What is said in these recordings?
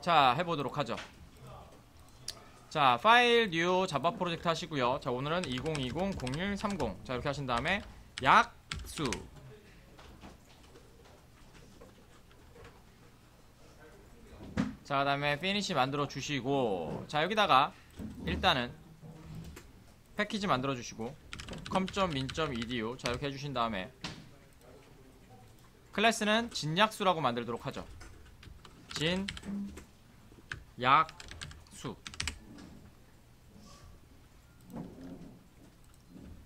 자, 해보도록 하죠. 자, 파일 뉴 자바 프로젝트 하시고요. 자, 오늘은 2020-0130 자, 이렇게 하신 다음에 약수. 자, 그 다음에 피니시 만들어 주시고, 자, 여기다가 일단은 패키지 만들어 주시고 com.min.edu 자, 이렇게 해주신 다음에 클래스는 진약수라고 만들도록 하죠. 진약수.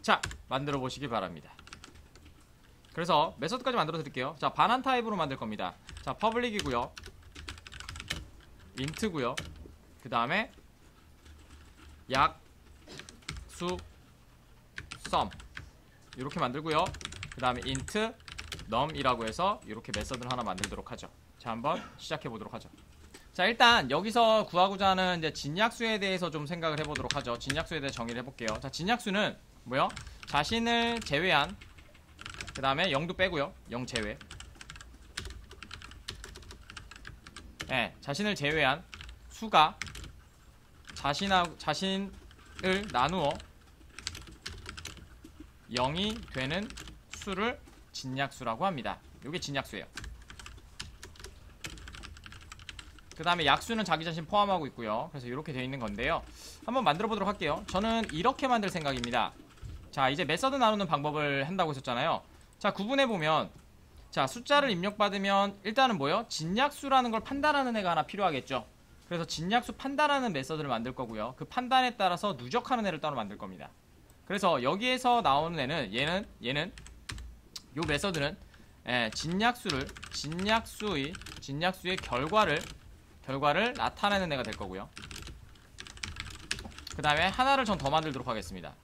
자, 만들어 보시기 바랍니다. 그래서 메서드까지 만들어 드릴게요. 자, 반환 타입으로 만들 겁니다. 자, 퍼블릭이고요, 인트고요, 그 다음에 약수 썸 이렇게 만들고요, 그 다음에 int num이라고 해서 이렇게 메서드를 하나 만들도록 하죠. 자, 한번 시작해 보도록 하죠. 자, 일단 여기서 구하고자 하는 이제 진약수에 대해서 좀 생각을 해보도록 하죠. 진약수에 대해 정의를 해볼게요. 자, 진약수는 뭐요? 자신을 제외한, 그 다음에 0도 빼고요, 0 제외. 네, 자신을 제외한 수가 자신을 나누어 0이 되는 수를 진약수라고 합니다. 이게 진약수예요. 그 다음에 약수는 자기 자신 포함하고 있고요. 그래서 이렇게 되어 있는 건데요. 한번 만들어 보도록 할게요. 저는 이렇게 만들 생각입니다. 자, 이제 메서드 나누는 방법을 한다고 했었잖아요. 자, 구분해보면, 자, 숫자를 입력받으면 일단은 뭐예요? 진약수라는 걸 판단하는 애가 하나 필요하겠죠. 그래서 진약수 판단하는 메서드를 만들 거고요. 그 판단에 따라서 누적하는 애를 따로 만들 겁니다. 그래서 여기에서 나오는 애는 얘는 요 메서드는 진약수의 결과를 나타내는 애가 될 거고요. 그 다음에 하나를 전 더 만들도록 하겠습니다.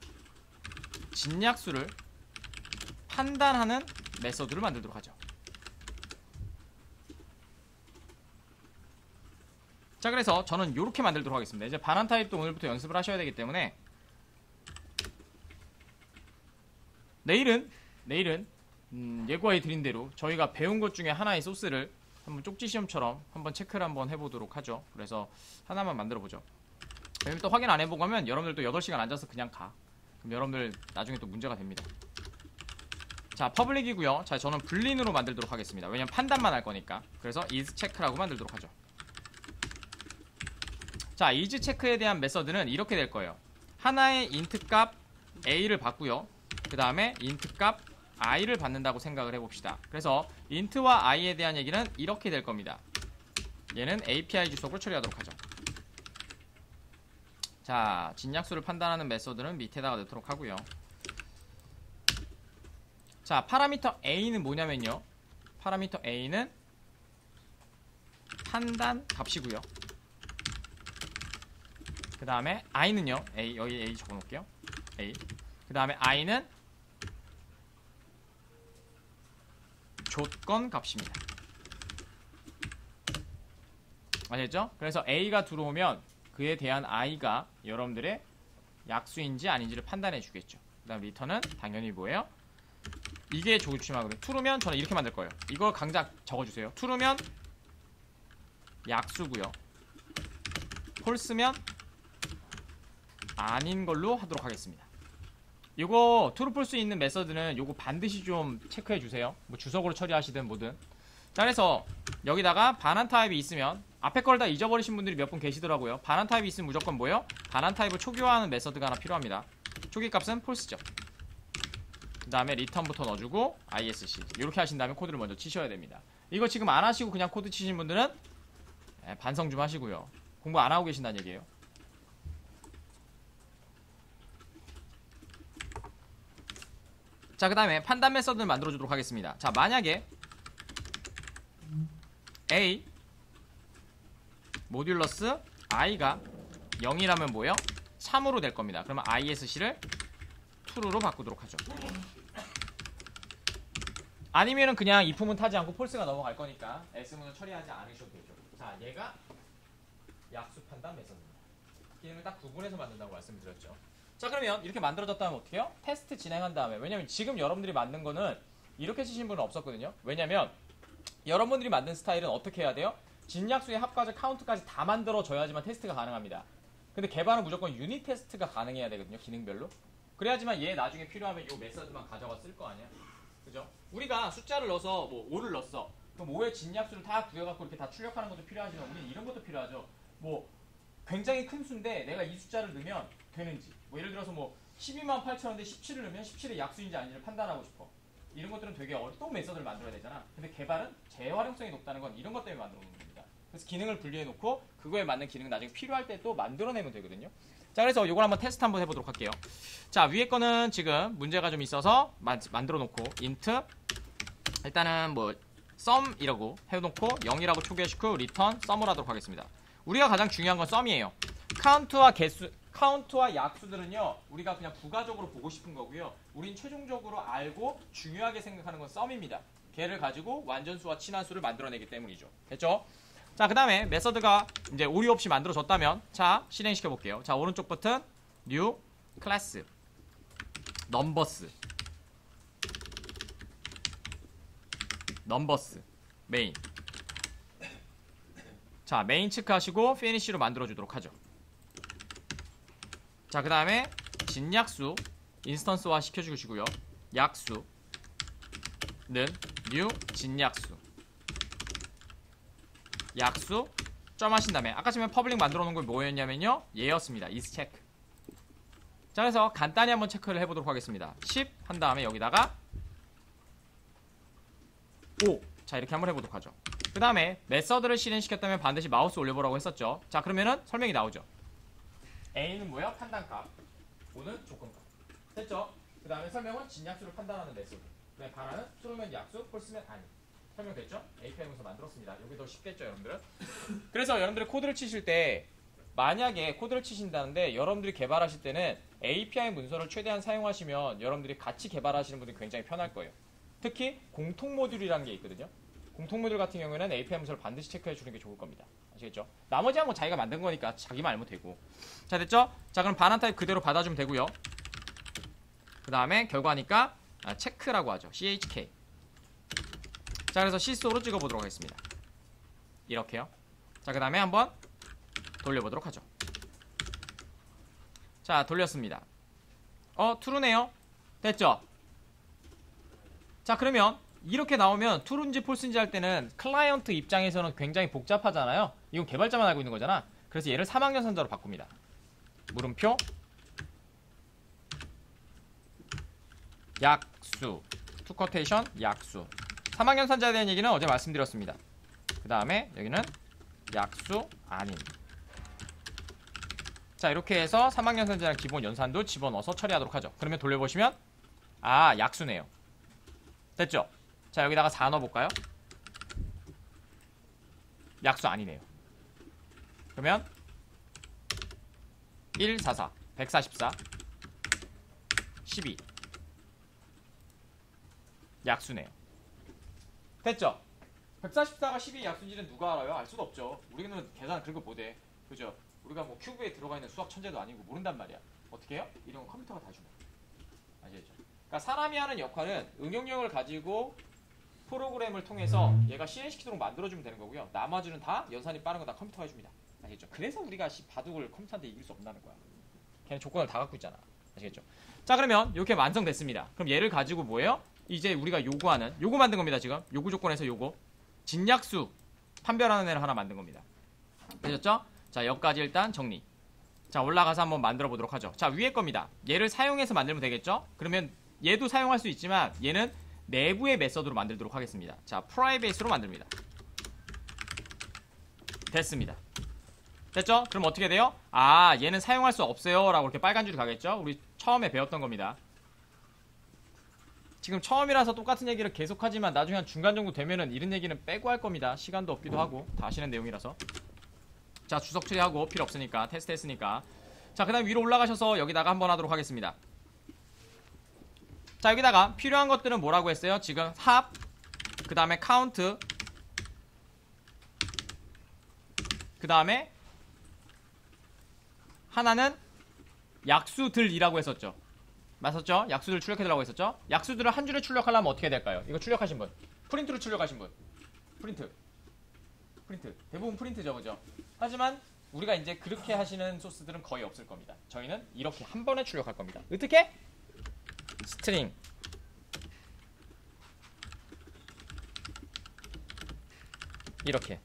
진약수를 판단하는 메서드를 만들도록 하죠. 자, 그래서 저는 이렇게 만들도록 하겠습니다. 이제 반환 타입도 오늘부터 연습을 하셔야 되기 때문에 내일은 예고해 드린 대로 저희가 배운 것 중에 하나의 소스를 한번 쪽지 시험처럼 한번 체크를 한번 해보도록 하죠. 그래서 하나만 만들어 보죠. 왜냐면 또 확인 안 해보고 하면 여러분들 또 8시간 앉아서 그냥 가. 그럼 여러분들 나중에 또 문제가 됩니다. 자, 퍼블릭이고요. 자, 저는 불린으로 만들도록 하겠습니다. 왜냐면 판단만 할 거니까. 그래서 isCheck라고 만들도록 하죠. 자, isCheck에 대한 메서드는 이렇게 될 거예요. 하나의 int 값 a를 받고요, 그 다음에 int 값 i를 받는다고 생각을 해봅시다. 그래서 int와 i에 대한 얘기는 이렇게 될 겁니다. 얘는 API 주소를 처리하도록 하죠. 자, 진약수를 판단하는 메서드는 밑에다가 넣도록 하고요. 자, 파라미터 a는 뭐냐면요, 파라미터 a는 판단 값이고요. 그 다음에 i는요, 여기 a 적어놓을게요. a. 그 다음에 i는 조건 값입니다. 아시겠죠? 그래서 a가 들어오면 그에 대한 i가 여러분들의 약수인지 아닌지를 판단해 주겠죠. 그 다음 리턴은 당연히 뭐예요? 이게 조심하거든요. true면 저는 이렇게 만들 거예요. 이거 강작 적어주세요. true면 약수고요, false면 아닌 걸로 하도록 하겠습니다. 이거 true false 있는 메서드는 요거 반드시 좀 체크해 주세요. 뭐 주석으로 처리하시든 뭐든. 자, 그래서 여기다가 반환 타입이 있으면, 앞에 걸 다 잊어버리신 분들이 몇 분 계시더라고요. 반환 타입이 있으면 무조건 뭐예요? 반환 타입을 초기화하는 메서드가 하나 필요합니다. 초기 값은 false죠. 그 다음에 리턴부터 넣어주고 isc 이렇게 하신 다음에 코드를 먼저 치셔야 됩니다. 이거 지금 안 하시고 그냥 코드 치신 분들은 반성 좀 하시고요. 공부 안 하고 계신다는 얘기예요. 자, 그 다음에 판단 메서드를 만들어 주도록 하겠습니다. 자, 만약에 a 모듈러스 i가 0이라면 뭐예요? 3으로 될 겁니다. 그러면 isc를 true로 바꾸도록 하죠. 아니면은 그냥 if문 타지 않고 false가 넘어갈 거니까 else문을 처리하지 않으셔도 되죠. 자, 얘가 약수 판단 메서드입니다. 기능을 딱 구분해서 만든다고 말씀드렸죠. 자, 그러면 이렇게 만들어졌다면 어떻게 해요? 테스트 진행한 다음에, 왜냐면 지금 여러분들이 만든 거는 이렇게 치신 분은 없었거든요. 왜냐면 여러분들이 만든 스타일은 어떻게 해야 돼요? 진약수의 합까지 카운트까지 다 만들어줘야지만 테스트가 가능합니다. 근데 개발은 무조건 유닛 테스트가 가능해야 되거든요. 기능별로. 그래야지만 얘 나중에 필요하면 요 메서드만 가져가 쓸 거 아니야. 그죠? 우리가 숫자를 넣어서 뭐 5를 넣었어. 그럼 5의 진약수를 다 구해갖고 이렇게 다 출력하는 것도 필요하지만 우리는 이런 것도 필요하죠. 뭐 굉장히 큰 수인데 내가 이 숫자를 넣으면 되는지. 뭐 예를 들어서 뭐 12만 8천원인데 17을 넣으면 17의 약수인지 아닌지를 판단하고 싶어. 이런 것들은 되게 어떤 메서드를 만들어야 되잖아. 근데 개발은 재활용성이 높다는 건 이런 것 때문에 만들어 놓는 겁니다. 그래서 기능을 분리해 놓고 그거에 맞는 기능을 나중에 필요할 때 또 만들어내면 되거든요. 자, 그래서 이걸 한번 테스트 한번 해보도록 할게요. 자, 위에 거는 지금 문제가 좀 있어서 만들어 놓고 int 일단은 뭐 sum이라고 해놓고 0이라고 초기화시키고 return sum을 하도록 하겠습니다. 우리가 가장 중요한 건 sum이에요. 카운트와 약수들은요 우리가 그냥 부가적으로 보고 싶은 거고요. 우린 최종적으로 알고 중요하게 생각하는 건 sum입니다. 걔를 가지고 완전수와 친한수를 만들어내기 때문이죠. 됐죠? 자, 그 다음에 메서드가 이제 오류 없이 만들어졌다면 자, 실행시켜 볼게요. 자, 오른쪽 버튼 new class numbers main. 자, 메인 체크하시고 finish로 만들어주도록 하죠. 자, 그 다음에 진약수 인스턴스화 시켜주시고요. 약수는 new 진약수 약수 점 하신 다음에 아까 전에 퍼블릭 만들어 놓은 게 뭐였냐면요 얘였습니다. is check. 자, 그래서 간단히 한번 체크를 해보도록 하겠습니다. 10 한 다음에 여기다가 5. 자, 이렇게 한번 해보도록 하죠. 그 다음에 메서드를 실행시켰다면 반드시 마우스 올려보라고 했었죠. 자, 그러면은 설명이 나오죠. A는 뭐야? 판단값. 5는 조건값. 됐죠? 그 다음에 설명은 진약수를 판단하는 메소드. 그 다음에 반환은 true면 약수, false면 아니. 설명됐죠? API 문서 만들었습니다. 여기 더 쉽겠죠, 여러분들? 그래서 여러분들이 코드를 치실 때 만약에 코드를 치신다는데 여러분들이 개발하실 때는 API 문서를 최대한 사용하시면 여러분들이 같이 개발하시는 분들이 굉장히 편할 거예요. 특히 공통 모듈이라는 게 있거든요. 공통 모듈 같은 경우에는 API 문서를 반드시 체크해 주는 게 좋을 겁니다. 아시겠죠? 나머지야 뭐 자기가 만든 거니까 자기만 알면 되고. 자, 됐죠? 자, 그럼 반환 타입 그대로 받아주면 되고요. 그 다음에 결과니까 체크라고 하죠. CHK. 자, 그래서 시소로 찍어보도록 하겠습니다. 이렇게요. 자, 그 다음에 한번 돌려보도록 하죠. 자, 돌렸습니다. true네요. 됐죠? 자, 그러면 이렇게 나오면 true인지 false인지 할 때는 클라이언트 입장에서는 굉장히 복잡하잖아요. 이건 개발자만 알고 있는 거잖아. 그래서 얘를 3학년선자로 바꿉니다. 물음표 약수 투커테이션 약수 3학년선자에 대한 얘기는 어제 말씀드렸습니다. 그 다음에 여기는 약수 아닌. 자, 이렇게 해서 3학년선자랑 기본 연산도 집어넣어서 처리하도록 하죠. 그러면 돌려보시면 약수네요. 됐죠? 자, 여기다가 4 넣어볼까요? 약수 아니네요. 그러면 1, 4, 4, 144, 12 약수네요. 됐죠? 144가 12 약수인지는 누가 알아요? 알 수가 없죠. 우리는 계산 그런 거 못해. 그죠? 우리가 뭐 큐브에 들어가 있는 수학 천재도 아니고 모른단 말이야. 어떻게 해요? 이런 건 컴퓨터가 다 주네. 아시겠죠? 그러니까 사람이 하는 역할은 응용력을 가지고 프로그램을 통해서 얘가 실행시키도록 만들어주면 되는 거고요. 나머지는 다 연산이 빠른 거 다 컴퓨터가 해줍니다. 아시겠죠? 그래서 우리가 바둑을 컴퓨터한테 이길 수 없다는 거야. 걔는 조건을 다 갖고 있잖아. 아시겠죠? 자, 그러면 이렇게 완성됐습니다. 그럼 얘를 가지고 뭐예요? 이제 우리가 요구하는 요거 만든 겁니다. 지금 요구 조건에서 요거 진약수 판별하는 애를 하나 만든 겁니다. 되셨죠? 자, 여기까지 일단 정리. 자, 올라가서 한번 만들어 보도록 하죠. 자, 위에 겁니다. 얘를 사용해서 만들면 되겠죠? 그러면 얘도 사용할 수 있지만 얘는 내부의 메서드로 만들도록 하겠습니다. 자, 프라이빗으로 만듭니다. 됐습니다. 됐죠? 그럼 어떻게 돼요? 얘는 사용할 수 없어요 라고 이렇게 빨간 줄이 가겠죠? 우리 처음에 배웠던 겁니다. 지금 처음이라서 똑같은 얘기를 계속하지만 나중에 한 중간 정도 되면은 이런 얘기는 빼고 할 겁니다. 시간도 없기도 하고 다 아시는 내용이라서. 자, 주석 처리하고 필요 없으니까 테스트 했으니까. 자, 그 다음 위로 올라가셔서 여기다가 한번 하도록 하겠습니다. 자, 여기다가 필요한 것들은 뭐라고 했어요? 지금 합, 그 다음에 카운트, 그 다음에 하나는 약수들이라고 했었죠. 맞았죠? 약수들 출력해달라고 했었죠? 약수들을 한 줄에 출력하려면 어떻게 될까요? 이거 출력하신 분, 프린트로 출력하신 분, 프린트. 프린트. 대부분 프린트죠, 그죠? 하지만 우리가 이제 그렇게 하시는 소스들은 거의 없을 겁니다. 저희는 이렇게 한 번에 출력할 겁니다. 어떻게? 스트링 이렇게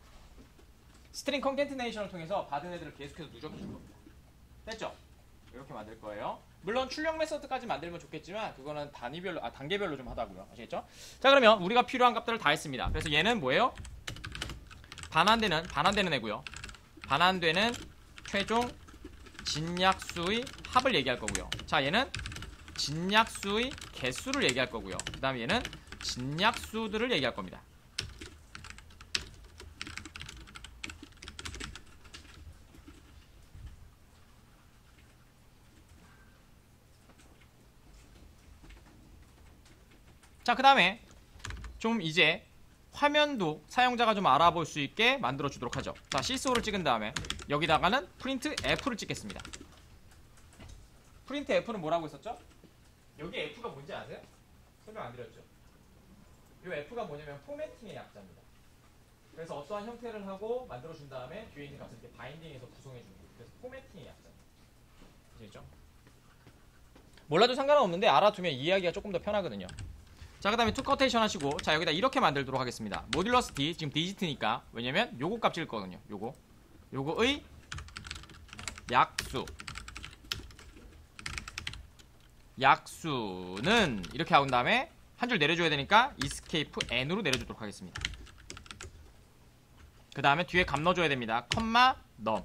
스트링 컨캐티네이션을 통해서 받은 애들을 계속해서 누적해 줄 겁니다. 됐죠? 이렇게 만들 거예요. 물론 출력 메서드까지 만들면 좋겠지만 그거는 단계별로 좀 하다고요. 아시겠죠? 자, 그러면 우리가 필요한 값들을 다 했습니다. 그래서 얘는 뭐예요? 반환되는 애고요. 반환되는 최종 진약수의 합을 얘기할 거고요. 자, 얘는 진약수의 개수를 얘기할 거고요. 그 다음에 얘는 진약수들을 얘기할 겁니다. 자, 그 다음에 좀 이제 화면도 사용자가 좀 알아볼 수 있게 만들어 주도록 하죠. 자, CSO를 찍은 다음에 여기다가는 프린트 F를 찍겠습니다. 프린트 F는 뭐라고 했었죠? 여기 F가 뭔지 아세요? 설명 안 드렸죠? 이 F가 뭐냐면 포매팅의 약자입니다. 그래서 어떠한 형태를 하고 만들어 준 다음에 뒤에 있는 값을 이렇게 바인딩해서 구성해 주는 거예요. 그래서 포매팅의 약자입니다. 아시겠죠? 몰라도 상관은 없는데 알아두면 이해하기가 조금 더 편하거든요. 자, 그 다음에 투커테이션 하시고, 자, 여기다 이렇게 만들도록 하겠습니다. 모듈러스 D, 지금 디지트니까, 왜냐면 요거 값 찍을 거거든요. 요거의 약수는 이렇게 하고 다음에 한 줄 내려줘야 되니까 escape n으로 내려주도록 하겠습니다. 그 다음에 뒤에 값 넣어줘야 됩니다. 컴마 넘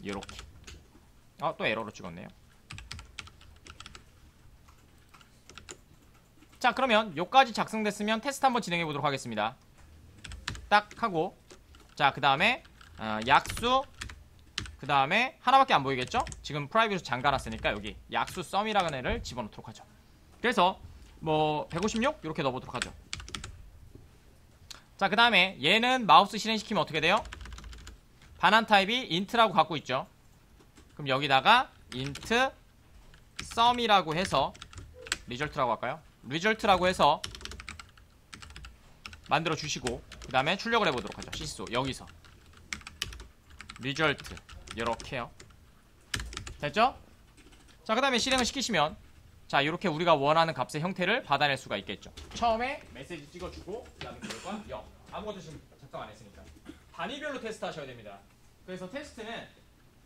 요렇게. 또 에러로 찍었네요. 자, 그러면 요까지 작성됐으면 테스트 한번 진행해 보도록 하겠습니다. 딱 하고, 자, 그 다음에 약수, 그 다음에 하나밖에 안 보이겠죠? 지금 프라이빗으로 잠가놨으니까 여기 약수 썸이라는 애를 집어넣도록 하죠. 그래서 뭐 156 이렇게 넣어보도록 하죠. 자, 그 다음에 얘는 마우스 실행시키면 어떻게 돼요? 반환 타입이 int라고 갖고 있죠. 그럼 여기다가 int 썸이라고 해서 리절트라고 할까요? 리절트라고 해서 만들어 주시고, 그 다음에 출력을 해보도록 하죠. 시소 여기서 리절트 이렇게요. 됐죠? 자, 그 다음에 실행을 시키시면, 자, 이렇게 우리가 원하는 값의 형태를 받아낼 수가 있겠죠. 처음에 메시지 찍어주고, 그 다음에 결과 0. 아무것도 지금 작성 안 했으니까 단위별로 테스트 하셔야 됩니다. 그래서 테스트는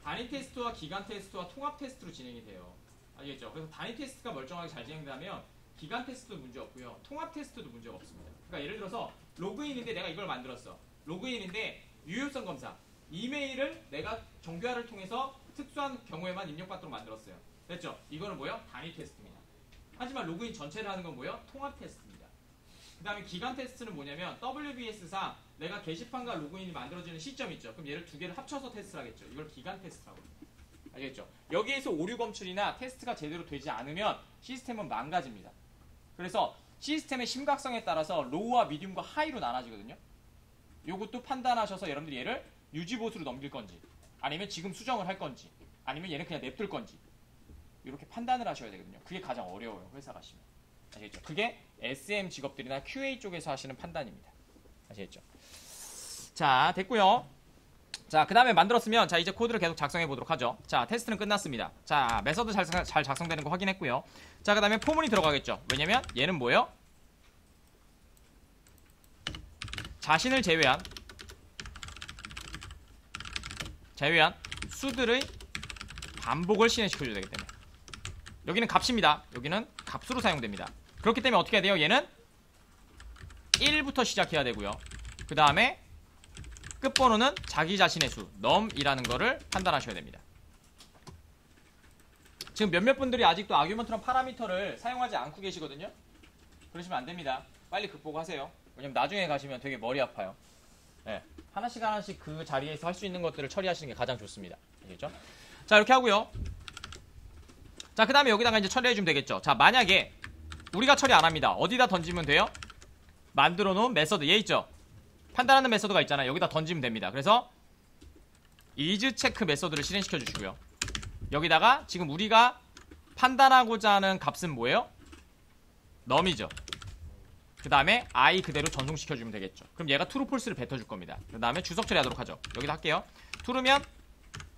단위 테스트와 기간 테스트와 통합 테스트로 진행이 돼요. 알겠죠? 그래서 단위 테스트가 멀쩡하게 잘 진행되면 기간 테스트도 문제 없고요. 통합 테스트도 문제가 없습니다. 그러니까 예를 들어서 로그인인데 내가 이걸 만들었어. 로그인인데 유효성 검사. 이메일을 내가 정교화를 통해서 특수한 경우에만 입력받도록 만들었어요. 됐죠? 이거는 뭐예요? 단위 테스트입니다. 하지만 로그인 전체를 하는 건 뭐예요? 통합 테스트입니다. 그 다음에 기간 테스트는 뭐냐면 WBS상 내가 게시판과 로그인이 만들어지는 시점 있죠. 그럼 얘를 두 개를 합쳐서 테스트를 하겠죠. 이걸 기간 테스트라고 합니다. 알겠죠? 여기에서 오류 검출이나 테스트가 제대로 되지 않으면 시스템은 망가집니다. 그래서 시스템의 심각성에 따라서 로우와 미디움과 하이로 나눠지거든요. 요것도 판단하셔서 여러분들이 얘를 유지보수로 넘길 건지, 아니면 지금 수정을 할 건지, 아니면 얘는 그냥 냅둘 건지, 이렇게 판단을 하셔야 되거든요. 그게 가장 어려워요, 회사 가시면. 아시겠죠? 그게 SM 직업들이나 QA 쪽에서 하시는 판단입니다. 아시겠죠? 자, 됐고요. 자, 그 다음에 만들었으면, 자, 이제 코드를 계속 작성해 보도록 하죠. 자, 테스트는 끝났습니다. 자, 메서드 잘 작성되는 거 확인했고요. 자, 그 다음에 포문이 들어가겠죠. 왜냐면 얘는 뭐예요? 자신을 제외한 수들의 반복을 실행시켜줘야 되기 때문에 여기는 값입니다. 여기는 값으로 사용됩니다. 그렇기 때문에 어떻게 해야 돼요? 얘는 1부터 시작해야 되고요. 그 다음에 끝번호는 자기 자신의 수 num이라는 거를 판단하셔야 됩니다. 지금 몇몇 분들이 아직도 아규먼트랑 파라미터를 사용하지 않고 계시거든요. 그러시면 안 됩니다. 빨리 극복하세요. 왜냐면 나중에 가시면 되게 머리 아파요. 네. 하나씩 그 자리에서 할 수 있는 것들을 처리하시는 게 가장 좋습니다. 알겠죠? 자, 이렇게 하고요. 자, 그 다음에 여기다가 이제 처리해주면 되겠죠. 자, 만약에 우리가 처리 안 합니다. 어디다 던지면 돼요? 만들어 놓은 메서드 얘 있죠? 판단하는 메서드가 있잖아요. 여기다 던지면 됩니다. 그래서 isCheck 메서드를 실행시켜 주시고요. 여기다가 지금 우리가 판단하고자 하는 값은 뭐예요? num이죠. 그 다음에 I 그대로 전송시켜주면 되겠죠. 그럼 얘가 true, false를 뱉어줄 겁니다. 그 다음에 주석 처리하도록 하죠. 여기다 할게요. true면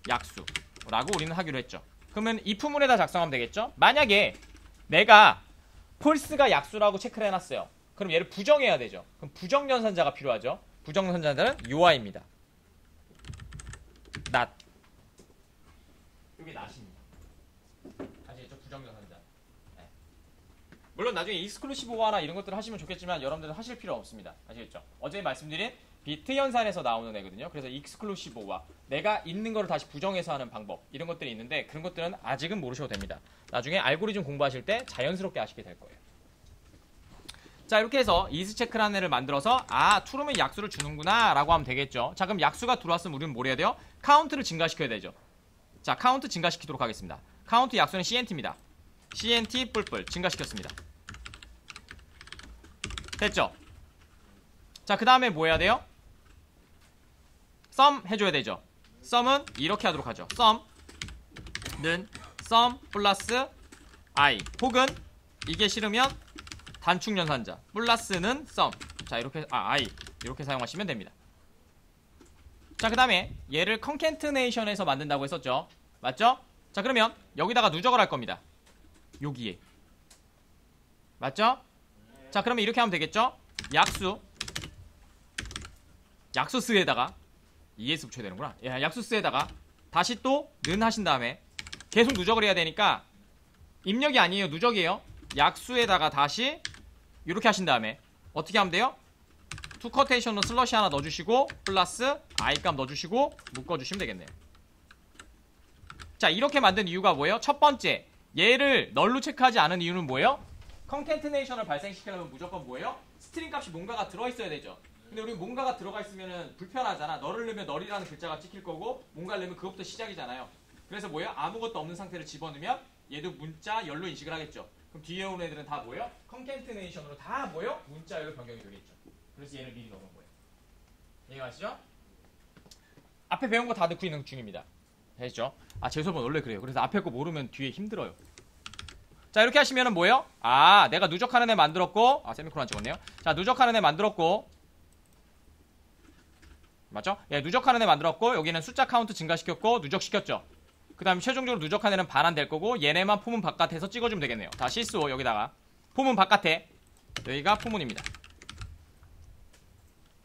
약수라고 우리는 하기로 했죠. 그러면 if문에다 작성하면 되겠죠. 만약에 내가 false가 약수라고 체크를 해놨어요. 그럼 얘를 부정해야 되죠. 그럼 부정연산자가 필요하죠. 부정연산자는 UI입니다. not. 이게 not입니다. 아시겠죠? 부정연산자. 네. 물론 나중에 익스클루시브화나 이런 것들을 하시면 좋겠지만 여러분들은 하실 필요 없습니다. 아시겠죠? 어제 말씀드린 비트 연산에서 나오는 애거든요. 그래서 익스클루시브화, 내가 있는 거를 다시 부정해서 하는 방법, 이런 것들이 있는데 그런 것들은 아직은 모르셔도 됩니다. 나중에 알고리즘 공부하실 때 자연스럽게 아시게 될 거예요. 자, 이렇게 해서 is 체크라는 애를 만들어서 true면 약수를 주는구나 라고 하면 되겠죠. 자, 그럼 약수가 들어왔으면 우리는 뭘 해야 돼요? 카운트를 증가시켜야 되죠. 자, 카운트 증가시키도록 하겠습니다. 카운트 약수는 CNT입니다. CNT 뿔뿔 증가시켰습니다. 됐죠? 자, 그 다음에 뭐 해야 돼요? sum 해줘야 되죠. sum은 이렇게 하도록 하죠. sum는 sum 플러스 I, 혹은 이게 싫으면 단축 연산자 플러스는 sum. 자, 이렇게 I 이렇게 사용하시면 됩니다. 자, 그 다음에 얘를 concatenation에서 만든다고 했었죠. 맞죠? 자, 그러면 여기다가 누적을 할 겁니다. 여기에. 맞죠? 자, 그러면 이렇게 하면 되겠죠? 약수스에다가 ES 붙여야 되는구나. 약수스에다가 다시 또 는 하신 다음에 계속 누적을 해야 되니까 입력이 아니에요. 누적이에요. 약수에다가 다시 이렇게 하신 다음에 어떻게 하면 돼요? 투 커테이션으로 슬러시 하나 넣어주시고 플러스 I 값 넣어주시고 묶어주시면 되겠네요. 자, 이렇게 만든 이유가 뭐예요? 첫 번째, 얘를 널로 체크하지 않은 이유는 뭐예요? 컨캔트네이션을 발생시키려면 무조건 뭐예요? 스트링 값이 뭔가가 들어있어야 되죠. 근데 우리 뭔가가 들어가 있으면 불편하잖아. 널을 넣으면 널이라는 글자가 찍힐 거고 뭔가를 넣으면 그것부터 시작이잖아요. 그래서 뭐예요? 아무것도 없는 상태를 집어넣으면 얘도 문자 열로 인식을 하겠죠. 그럼 뒤에 오는 애들은 다 뭐예요? 컨캔트네이션으로 다 뭐예요? 문자 열로 변경이 되겠죠. 그래서 얘를 미리 넣은 거예요. 이해가시죠? 앞에 배운 거 다 듣고 있는 중입니다. 됐죠? 제 수업은 원래 그래요. 그래서 앞에 거 모르면 뒤에 힘들어요. 자, 이렇게 하시면은 뭐예요? 내가 누적하는 애 만들었고, 세미콜론 안 찍었네요. 자, 누적하는 애 만들었고, 맞죠? 예, 누적하는 애 만들었고, 여기는 숫자 카운트 증가시켰고, 누적시켰죠. 그 다음에 최종적으로 누적한 애는 반환될 거고, 얘네만 포문 바깥에서 찍어주면 되겠네요. 다 실수 여기다가. 포문 바깥에. 여기가 포문입니다.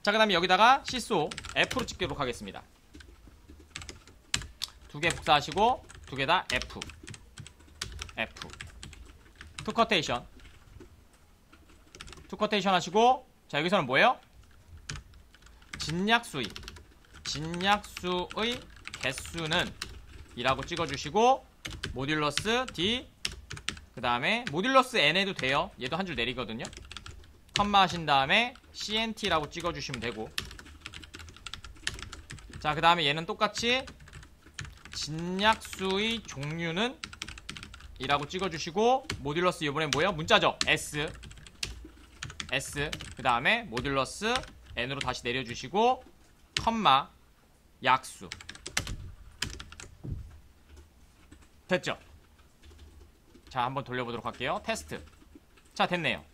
자, 그 다음에 여기다가 실수 F로 찍도록 하겠습니다. 두 개 복사하시고, 두 개 다 F. 투 커테이션. 투 커테이션 하시고, 자, 여기서는 뭐예요? 진약수의 개수는 이라고 찍어주시고, 모듈러스 D, 그 다음에 모듈러스 N 해도 돼요. 얘도 한 줄 내리거든요. 컴마 하신 다음에 CNT라고 찍어주시면 되고, 자, 그 다음에 얘는 똑같이 진약수의 종류는 이라고 찍어주시고, 모듈러스 이번엔 뭐예요? 문자죠. S. 그 다음에 모듈러스 N으로 다시 내려주시고, 컴마 약수. 됐죠? 자, 한번 돌려보도록 할게요. 테스트. 자, 됐네요.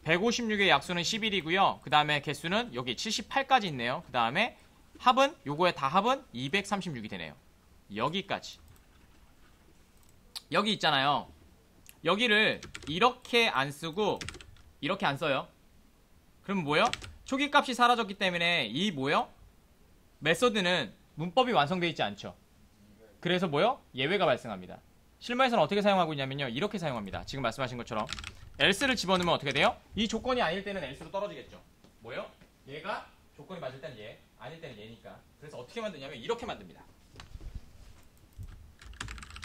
156의 약수는 11이고요. 그 다음에 개수는 여기 78까지 있네요. 그 다음에 합은, 요거의 다 합은 236이 되네요. 여기까지. 여기 있잖아요. 여기를 이렇게 안 쓰고 이렇게 안 써요. 그럼 뭐예요? 초기값이 사라졌기 때문에 이 뭐예요? 메서드는 문법이 완성되어 있지 않죠. 그래서 뭐예요? 예외가 발생합니다. 실무에서는 어떻게 사용하고 있냐면요, 이렇게 사용합니다. 지금 말씀하신 것처럼 else를 집어넣으면 어떻게 돼요? 이 조건이 아닐 때는 else로 떨어지겠죠. 뭐예요? 얘가 조건이 맞을 때는 얘, 아닐 때는 얘니까. 그래서 어떻게 만드냐면 이렇게 만듭니다.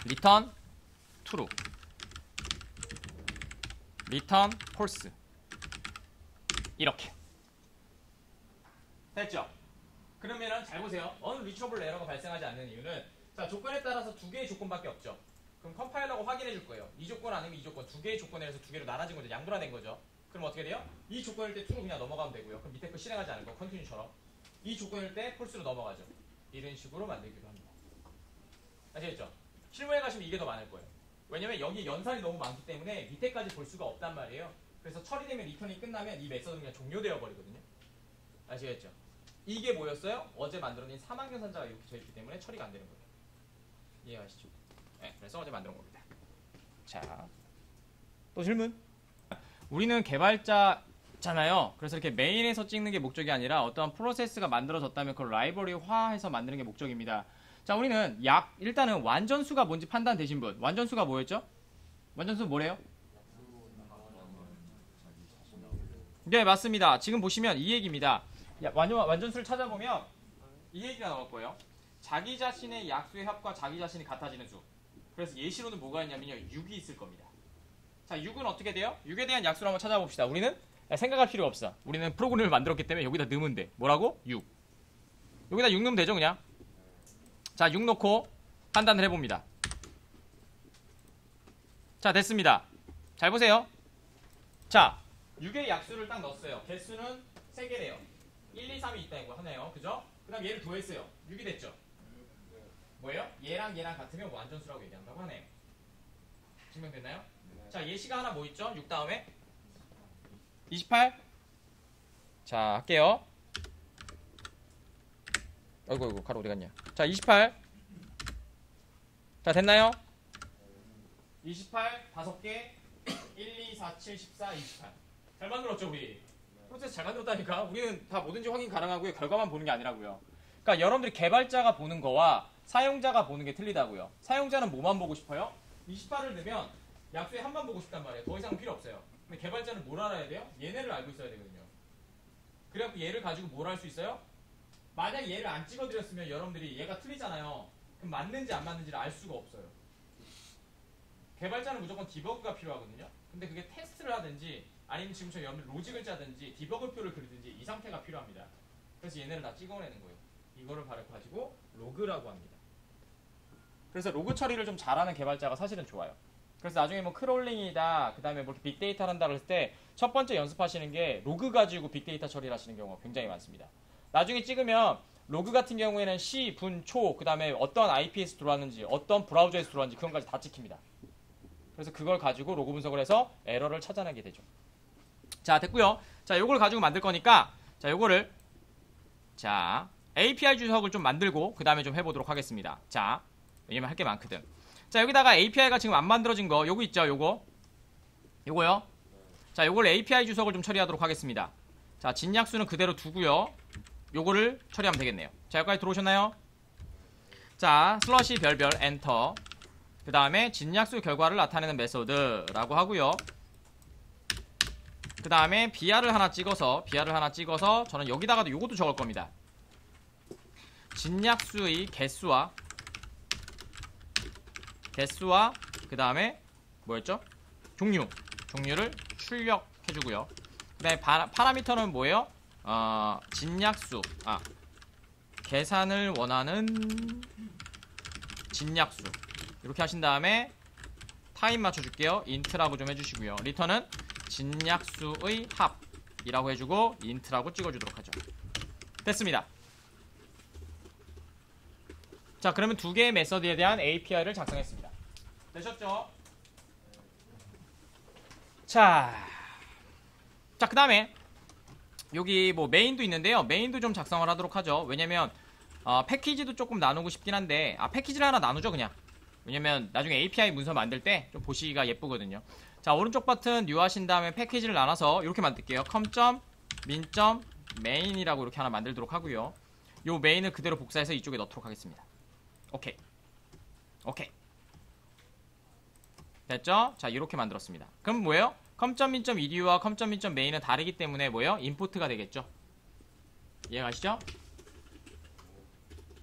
return true, return false. 이렇게 됐죠? 그러면은 잘 보세요. 어느 리처블 에러가 발생하지 않는 이유는, 자, 조건에 따라서 두 개의 조건밖에 없죠. 그럼 컴파일러가 확인해 줄 거예요. 이 조건 아니면 이 조건, 두 개의 조건에 해서 두 개로 나눠진 거죠. 양분화된 거죠. 그럼 어떻게 돼요? 이 조건일 때 true로 그냥 넘어가면 되고요. 그럼 밑에 거 실행하지 않을 거, 컨티뉴처럼. 이 조건일 때 false로 넘어가죠. 이런 식으로 만들기도 합니다. 아시겠죠? 실무에 가시면 이게 더 많을 거예요. 왜냐면 여기 연산이 너무 많기 때문에 밑에까지 볼 수가 없단 말이에요. 그래서 처리되면 리턴이 끝나면 이 메서드는 그냥 종료되어 버리거든요. 아시겠죠? 이게 뭐였어요? 어제 만들어낸 사망연산자가 이렇게 져 있기 때문에 처리가 안 되는 거예요. 이해가시죠? 네, 그래서 어제 만든 겁니다. 자, 또 질문? 우리는 개발자잖아요. 그래서 이렇게 메인에서 찍는 게 목적이 아니라 어떠한 프로세스가 만들어졌다면 그걸 라이브러리화해서 만드는 게 목적입니다. 자, 우리는 일단은 완전수가 뭔지 판단되신 분. 완전수가 뭐였죠? 완전수 뭐래요? 네, 맞습니다. 지금 보시면 이 얘기입니다. 완전수를 찾아보면 이 얘기가 나올 거예요. 자기 자신의 약수의 합과 자기 자신이 같아지는 수. 그래서 예시로는 뭐가 있냐면요. 6이 있을 겁니다. 자, 6은 어떻게 돼요? 6에 대한 약수를 한번 찾아봅시다. 우리는 생각할 필요가 없어. 우리는 프로그램을 만들었기 때문에 여기다 넣으면 돼. 뭐라고? 6. 여기다 6 넣으면 되죠, 그냥? 자, 6 넣고 판단을 해봅니다. 자, 됐습니다. 잘 보세요. 자, 6의 약수를 딱 넣었어요. 개수는 3개래요. 1, 2, 3이 있다 이거 하네요. 그죠? 그 다음 얘를 더했어요. 6이 됐죠? 뭐예요? 얘랑 얘랑 같으면 완전수라고 얘기한다고 하네요. 증명됐나요? 자, 예시가 하나 뭐 있죠? 6 다음에 28. 자, 할게요. 어이구 가로 어디 갔냐? 자, 28. 자, 됐나요? 28 5개 1, 2, 4, 7, 14, 28. 잘 만들었죠, 우리? 프로세스 잘 만들었다니까. 우리는 다 뭐든지 확인 가능하고요. 결과만 보는 게 아니라고요. 그러니까 여러분들이 개발자가 보는 거와 사용자가 보는 게 틀리다고요. 사용자는 뭐만 보고 싶어요? 28을 넣으면 약수에 한만 보고 싶단 말이에요. 더 이상 필요 없어요. 근데 개발자는 뭘 알아야 돼요? 얘네를 알고 있어야 되거든요. 그래갖고 얘를 가지고 뭘 할 수 있어요? 만약 얘를 안 찍어드렸으면 여러분들이 얘가 틀리잖아요. 그럼 맞는지 안 맞는지를 알 수가 없어요. 개발자는 무조건 디버그가 필요하거든요. 근데 그게 테스트를 하든지 아니면 지금처럼 여러분들 로직을 짜든지 디버그표를 그리든지 이 상태가 필요합니다. 그래서 얘네를 다 찍어내는 거예요. 이거를 바로 가지고 로그라고 합니다. 그래서 로그 처리를 좀 잘하는 개발자가 사실은 좋아요. 그래서 나중에 뭐 크롤링이다, 그 다음에 뭐 빅데이터를 한다 그랬을 때 첫 번째 연습하시는 게 로그 가지고 빅데이터 처리를 하시는 경우가 굉장히 많습니다. 나중에 찍으면 로그 같은 경우에는 시, 분, 초, 그 다음에 어떤 IP에서 들어왔는지, 어떤 브라우저에서 들어왔는지 그런 것까지 다 찍힙니다. 그래서 그걸 가지고 로그 분석을 해서 에러를 찾아내게 되죠. 자, 됐고요. 자, 요걸 가지고 만들 거니까 자, 요거를 자, API 주석을 좀 만들고 그 다음에 좀 해보도록 하겠습니다. 자, 왜냐면 할 게 많거든. 자, 여기다가 API가 지금 안 만들어진 거 요거 있죠, 요거요. 자, 요걸 API 주석을 좀 처리하도록 하겠습니다. 자, 진약수는 그대로 두고요. 요거를 처리하면 되겠네요. 자, 여기까지 들어오셨나요? 자, 슬러시 별별 엔터. 그 다음에 진약수 결과를 나타내는 메소드라고 하고요. 그 다음에 BR을 하나 찍어서 저는 여기다가도 요것도 적을 겁니다. 진약수의 개수와 그 다음에 뭐였죠? 종류를 출력해주고요. 그 다음에 파라미터는 뭐예요? 진약수, 계산을 원하는 진약수 이렇게 하신 다음에 타임 맞춰줄게요. 인트라고 좀 해주시고요. 리턴은 진약수의 합이라고 해주고 인트라고 찍어주도록 하죠. 됐습니다. 자, 그러면 두 개의 메서드에 대한 API를 작성했습니다. 되셨죠? 자, 그 다음에 여기 뭐 메인도 있는데요. 메인도 좀 작성을 하도록 하죠. 왜냐면 패키지도 조금 나누고 싶긴 한데 패키지를 하나 나누죠, 그냥. 왜냐면 나중에 API 문서 만들 때 좀 보시기가 예쁘거든요. 자, 오른쪽 버튼 뉴 하신 다음에 패키지를 나눠서 이렇게 만들게요. com.min.main이라고 이렇게 하나 만들도록 하고요. 요 메인을 그대로 복사해서 이쪽에 넣도록 하겠습니다. 오케이. 됐죠? 자, 이렇게 만들었습니다. 그럼 뭐예요? com.min.edu와 com.min.main은 다르기 때문에 뭐예요? 임포트가 되겠죠? 이해가시죠?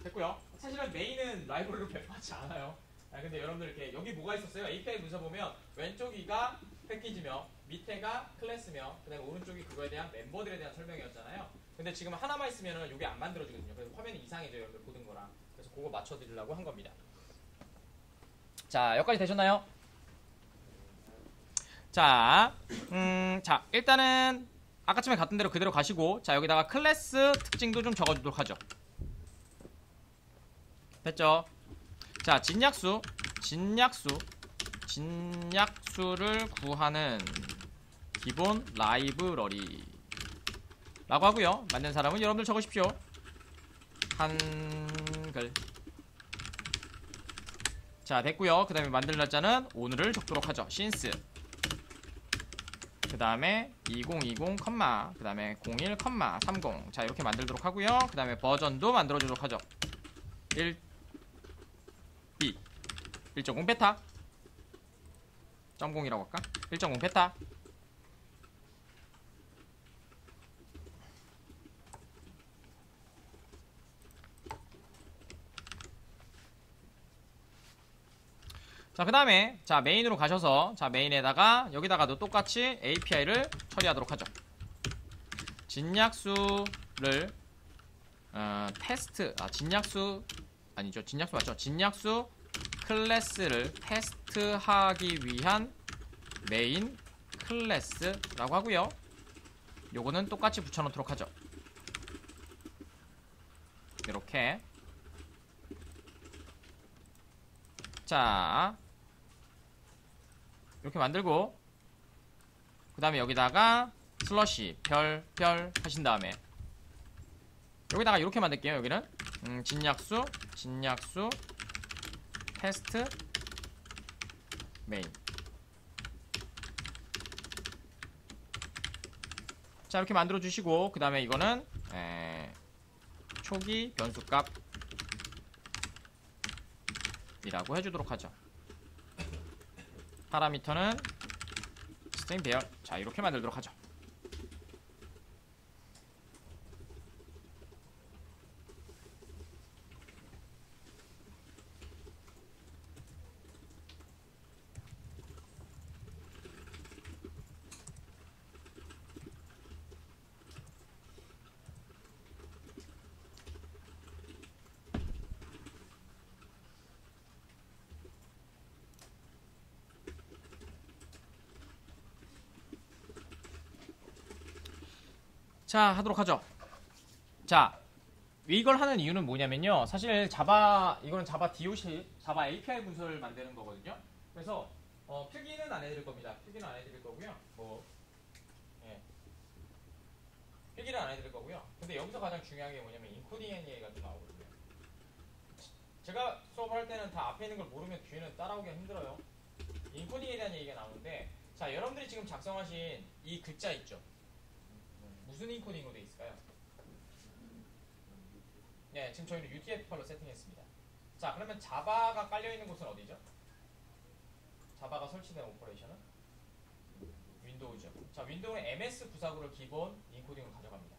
됐고요. 사실은 메인은 라이브러리로 배포하지 않아요. 근데 여러분들 이렇게 여기 뭐가 있었어요? API 문서 보면 왼쪽이가 패키지며 밑에가 클래스며 그 다음에 오른쪽이 그거에 대한 멤버들에 대한 설명이었잖아요. 근데 지금 하나만 있으면 이게 안 만들어지거든요. 그래서 화면이 이상해져요. 여러분들 보던 거랑. 그래서 그거 맞춰드리려고 한 겁니다. 자, 여기까지 되셨나요? 자, 일단은 아까쯤에 갔던 대로 그대로 가시고 자, 여기다가 클래스 특징도 좀 적어주도록 하죠. 됐죠? 자, 진약수를 구하는 기본 라이브러리 라고 하고요. 만든 사람은 여러분들 적으십시오. 한글. 자, 됐고요. 그 다음에 만들 날짜는 오늘을 적도록 하죠. since. 그 다음에 2020, 그 다음에 01, 30. 자, 이렇게 만들도록 하고요. 그 다음에 버전도 만들어주도록 하죠. 1, 2, 1.0 베타. 0이라고 할까? 1.0 베타. 자, 그 다음에 자 메인으로 가셔서 자 메인에다가 여기다가도 똑같이 API를 처리하도록 하죠. 진약수를 테스트 진약수 아니죠. 진약수 맞죠? 진약수 클래스를 테스트하기 위한 메인 클래스라고 하고요. 요거는 똑같이 붙여놓도록 하죠. 이렇게. 자, 이렇게 만들고 그 다음에 여기다가 슬러시 별 하신 다음에 여기다가 이렇게 만들게요. 여기는 진약수 테스트 메인. 자, 이렇게 만들어 주시고 그 다음에 이거는 초기 변수값 이라고 해주도록 하죠. 파라미터는 스트링 배열. 자, 이렇게 만들도록 하죠. 자, 하도록 하죠. 자, 이걸 하는 이유는 뭐냐면요. 사실 이거는 자바 DOC, 자바 API 문서를 만드는 거거든요. 그래서 필기는 안 해드릴 겁니다. 필기는 안 해드릴 거고요. 필기는 안 해드릴 거고요. 근데 여기서 가장 중요한 게 뭐냐면 인코딩 얘기가 좀 나오거든요. 제가 수업을 할 때는 다 앞에 있는 걸 모르면 뒤에는 따라오기가 힘들어요. 인코딩에 대한 얘기가 나오는데, 자, 여러분들이 지금 작성하신 이 글자 있죠? 무슨 인코딩으로 되어 있을까요? 네, 지금 저희는 UTF-8로 세팅했습니다. 자, 그러면 자바가 깔려있는 곳은 어디죠? 자바가 설치된 오퍼레이션은? 윈도우죠. 자, 윈도우는 MS949를 기본 인코딩으로 가져갑니다.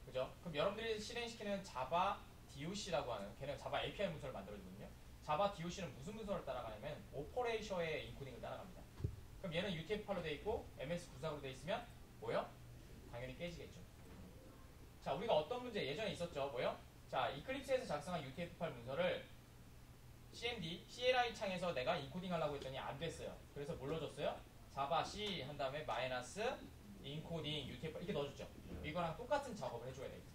그죠? 그럼 여러분들이 실행시키는 자바 DOC라고 하는, 걔는 자바 API 문서를 만들어주거든요. 자바 DOC는 무슨 문서를 따라가냐면 오퍼레이셔의 인코딩을 따라갑니다. 그럼 얘는 UTF-8로 되어 있고 MS949로 되어 있으면 뭐요? 당연히 깨지겠죠. 자, 우리가 어떤 문제 예전에 있었죠. 뭐요? 자, 이클립스에서 작성한 UTF-8 문서를 CMD, CLI 창에서 내가 인코딩 하려고 했더니 안 됐어요. 그래서 뭘 넣어줬어요? 자바 C 한 다음에 마이너스 인코딩 UTF-8 이렇게 넣어줬죠. 이거랑 똑같은 작업을 해줘야 됩니다.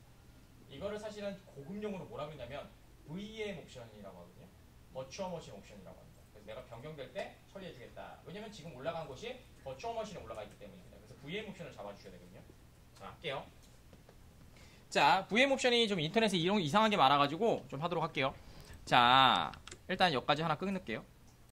이거를 사실은 고급용으로 뭐라고 했냐면 VM 옵션이라고 하거든요. 버추얼 머신 옵션이라고 합니다. 그래서 내가 변경될 때 처리해주겠다. 왜냐면 지금 올라간 곳이 버추얼 머신에 올라가 있기 때문입니다. 그래서 VM 옵션을 잡아주셔야 되거든요. 자, 할게요. 자, VM 옵션이 좀 인터넷에 이상하게 많아가지고 좀 하도록 할게요. 자, 일단 여기까지 하나 끊을게요.